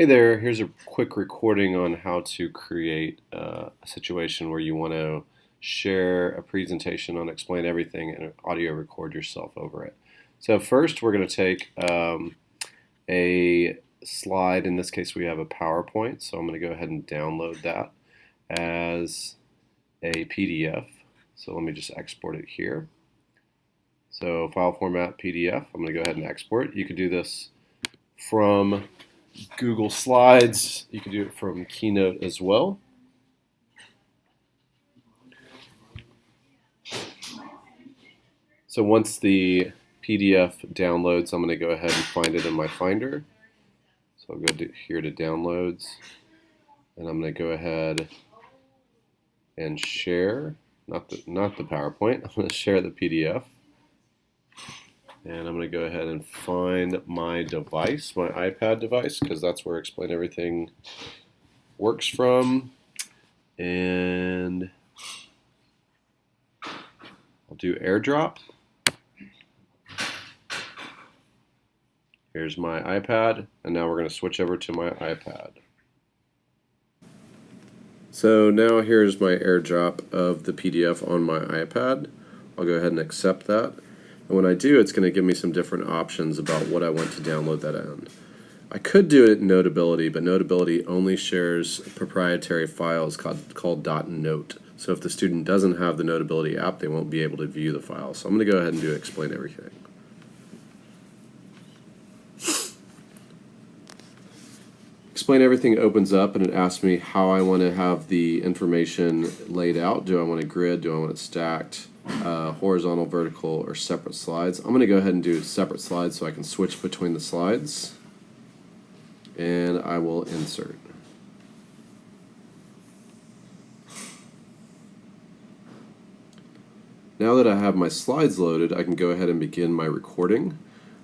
Hey there, here's a quick recording on how to create a situation where you want to share a presentation on Explain Everything and audio record yourself over it. So first we're going to take a slide. In this case we have a PowerPoint, so I'm going to go ahead and download that as a PDF. So let me just export it here. So file format PDF, I'm going to go ahead and export. You could do this from Google Slides. You can do it from Keynote as well. So once the PDF downloads, I'm going to go ahead and find it in my Finder. So I'll go here to Downloads, and I'm going to go ahead and share, not the PowerPoint. I'm going to share the PDF. And I'm going to go ahead and find my device, my iPad device, because that's where Explain Everything works from. And I'll do AirDrop. Here's my iPad, and now we're going to switch over to my iPad. So now here's my AirDrop of the PDF on my iPad. I'll go ahead and accept that. And when I do, it's going to give me some different options about what I want to download that in. I could do it in Notability, but Notability only shares proprietary files called .note. So if the student doesn't have the Notability app, they won't be able to view the file. So I'm going to go ahead and do Explain Everything. Explain Everything opens up and it asks me how I want to have the information laid out. Do I want a grid? Do I want it stacked? Horizontal, vertical, or separate slides. I'm going to go ahead and do separate slides so I can switch between the slides. And I will insert. Now that I have my slides loaded, I can go ahead and begin my recording.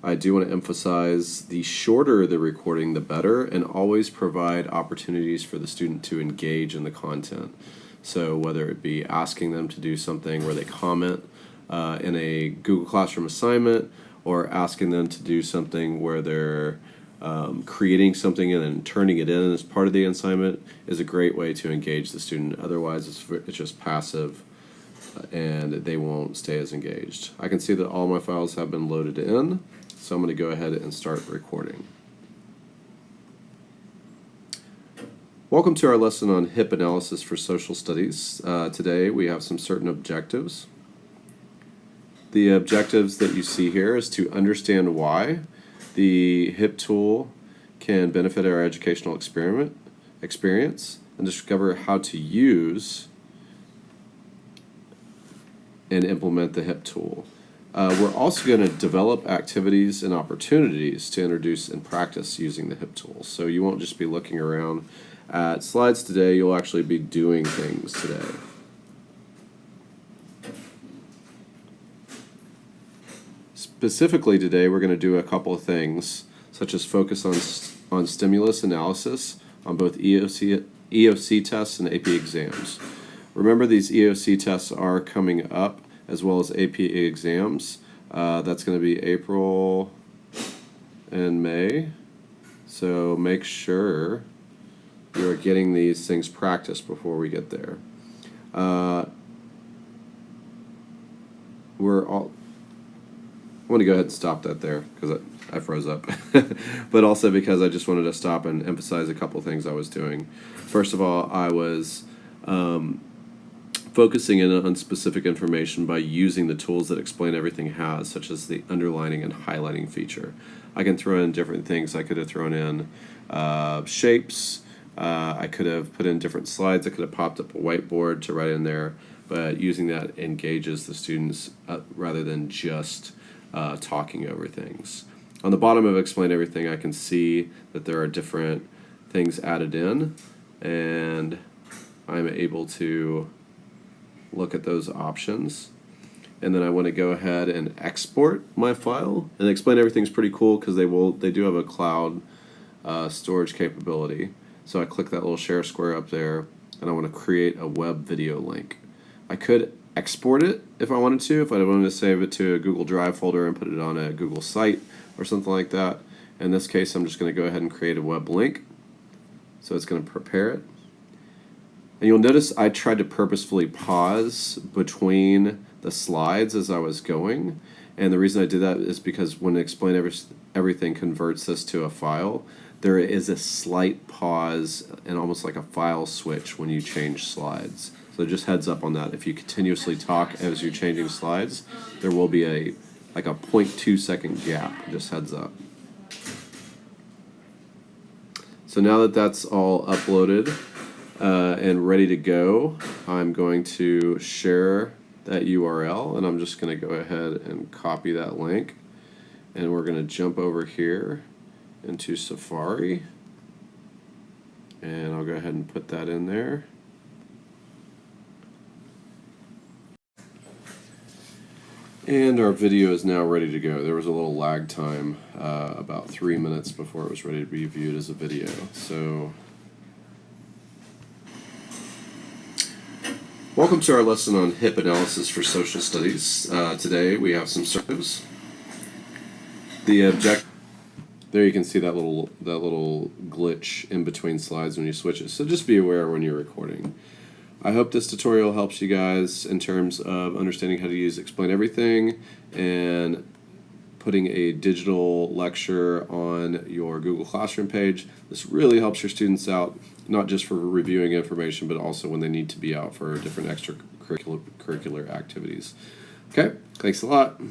I do want to emphasize the shorter the recording, the better, and always provide opportunities for the student to engage in the content. So whether it be asking them to do something where they comment in a Google Classroom assignment, or asking them to do something where they're creating something and then turning it in as part of the assignment, is a great way to engage the student. Otherwise, it's just passive and they won't stay as engaged. I can see that all my files have been loaded in, so I'm going to go ahead and start recording. Welcome to our lesson on HIP analysis for social studies. Today we have some certain objectives. The objectives that you see here is to understand why the HIP tool can benefit our educational experience and discover how to use and implement the HIP tool. We're also going to develop activities and opportunities to introduce and practice using the HIP tool. So you won't just be looking around at slides today, you'll actually be doing things today. Specifically today, we're going to do a couple of things, such as focus on stimulus analysis on both EOC tests and AP exams. Remember, these EOC tests are coming up, as well as AP exams. That's going to be April and May. So make sure you're getting these things practiced before we get there. I'm going to go ahead and stop that there because I froze up. But also because I just wanted to stop and emphasize a couple things I was doing. First of all, I was focusing in on specific information by using the tools that Explain Everything has, such as the underlining and highlighting feature. I can throw in different things. I could have thrown in shapes. I could have put in different slides. I could have popped up a whiteboard to write in there, but using that engages the students rather than just talking over things. On the bottom of Explain Everything, I can see that there are different things added in, and I'm able to look at those options. And then I want to go ahead and export my file. And Explain Everything is pretty cool because they do have a cloud storage capability. So I click that little share square up there, and I want to create a web video link. I could export it if I wanted to, if I wanted to save it to a Google Drive folder and put it on a Google site or something like that. In this case, I'm just going to go ahead and create a web link. So it's going to prepare it. And you'll notice I tried to purposefully pause between the slides as I was going. And the reason I did that is because when Everything converts this to a file, there is a slight pause and almost like a file switch when you change slides. So just heads up on that. If you continuously talk as you're changing slides, there will be a 0.2 second gap. Just heads up. So now that that's all uploaded and ready to go, I'm going to share that URL, and I'm just going to go ahead and copy that link, and we're going to jump over here into Safari, and I'll go ahead and put that in there. And our video is now ready to go. There was a little lag time, about 3 minutes before it was ready to be viewed as a video. So, welcome to our lesson on HIP analysis for social studies. Today we have some surveys. There you can see that little glitch in between slides when you switch it. So just be aware when you're recording. I hope this tutorial helps you guys in terms of understanding how to use Explain Everything and putting a digital lecture on your Google Classroom page. This really helps your students out, not just for reviewing information, but also when they need to be out for different extracurricular activities. Okay, thanks a lot.